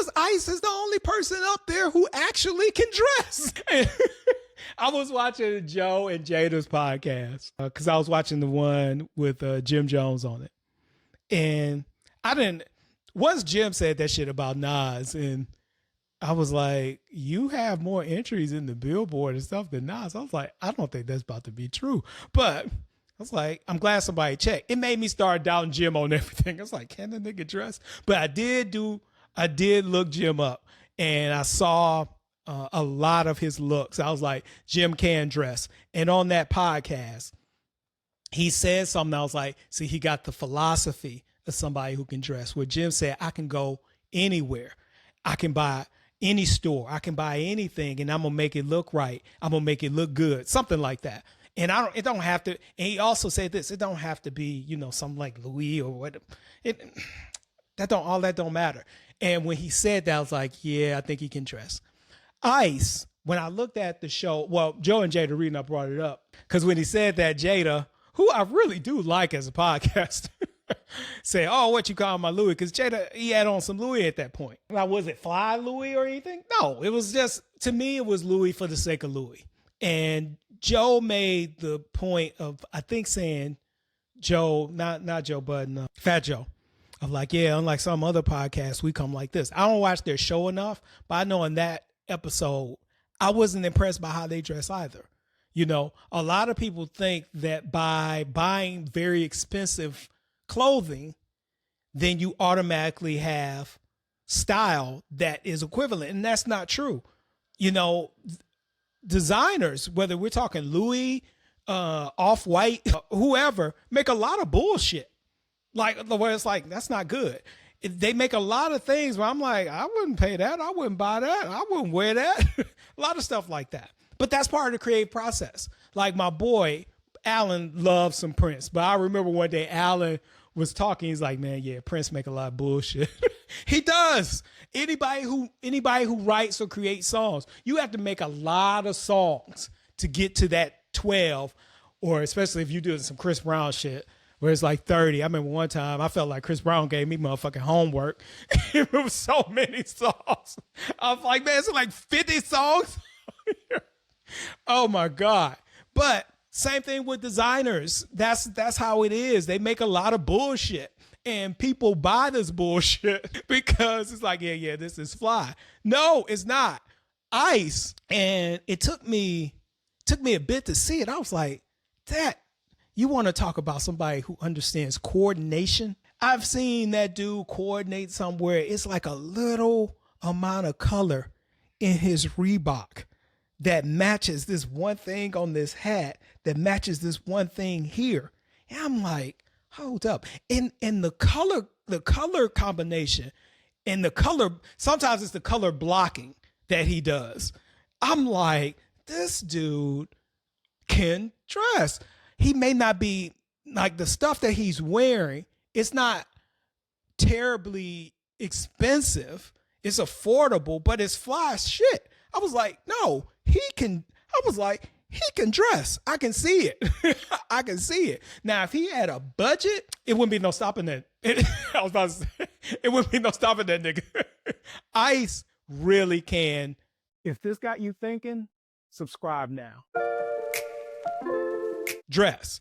Because Ice is the only person up there who actually can dress. I was watching Joe and Jada's podcast because I was watching the one with Jim Jones on it. And once Jim said that shit about Nas, and I was like, you have more entries in the Billboard and stuff than Nas. I was like, I don't think that's about to be true. But I was like, I'm glad somebody checked. It made me start doubting Jim on everything. I was like, can the nigga dress? But I did look Jim up, and I saw a lot of his looks. I was like, Jim can dress. And on that podcast, he said something. I was like, see, he got the philosophy of somebody who can dress. Where Jim said, I can go anywhere. I can buy any store. I can buy anything, and I'm going to make it look right. I'm going to make it look good. Something like that. And it don't have to, and he also said this, it don't have to be, something like Louis or what. All that don't matter. And when he said that, I was like, yeah, I think he can dress. Ice, when I looked at the show, well, Joe and Jada, reading, I brought it up, because when he said that, Jada, who I really do like as a podcaster, said, oh, what you call my Louis? Because Jada, he had on some Louis at that point. Now, was it fly Louis or anything? No, it was just, to me, it was Louis for the sake of Louis. And Joe made the point of, I think, saying, Joe, not Joe Budden, Fat Joe. I'm like, yeah, unlike some other podcasts, we come like this. I don't watch their show enough, but I know in that episode, I wasn't impressed by how they dress either. A lot of people think that by buying very expensive clothing, then you automatically have style that is equivalent. And that's not true. Designers, whether we're talking Louis, Off-White, whoever, make a lot of bullshit. Like, where it's like, that's not good. They make a lot of things where I'm like, I wouldn't pay that. I wouldn't buy that. I wouldn't wear that. A lot of stuff like that. But that's part of the creative process. Like my boy, Alan, loves some Prince. But I remember one day Alan was talking. He's like, man, yeah, Prince make a lot of bullshit. He does. Anybody who writes or creates songs, you have to make a lot of songs to get to that 12, or especially if you're doing some Chris Brown shit, where it's like 30. I remember one time I felt like Chris Brown gave me motherfucking homework. It was so many songs. I was like, man, it's like 50 songs. Oh my God. But same thing with designers. That's how it is. They make a lot of bullshit, and people buy this bullshit because it's like, yeah, this is fly. No, it's not. Ice. And it took me a bit to see it. I was like, you want to talk about somebody who understands coordination? I've seen that dude coordinate somewhere. It's like a little amount of color in his Reebok that matches this one thing on this hat, that matches this one thing here. And I'm like, hold up. And the color combination and the color, sometimes it's the color blocking that he does. I'm like, this dude can dress. He may not be like the stuff that he's wearing. It's not terribly expensive. It's affordable, but it's fly shit. I was like, no, he can dress. I can see it. I can see it. Now, if he had a budget, it wouldn't be no stopping that. I was about to say, it wouldn't be no stopping that nigga. Ice really can. If this got you thinking, subscribe now. Dress.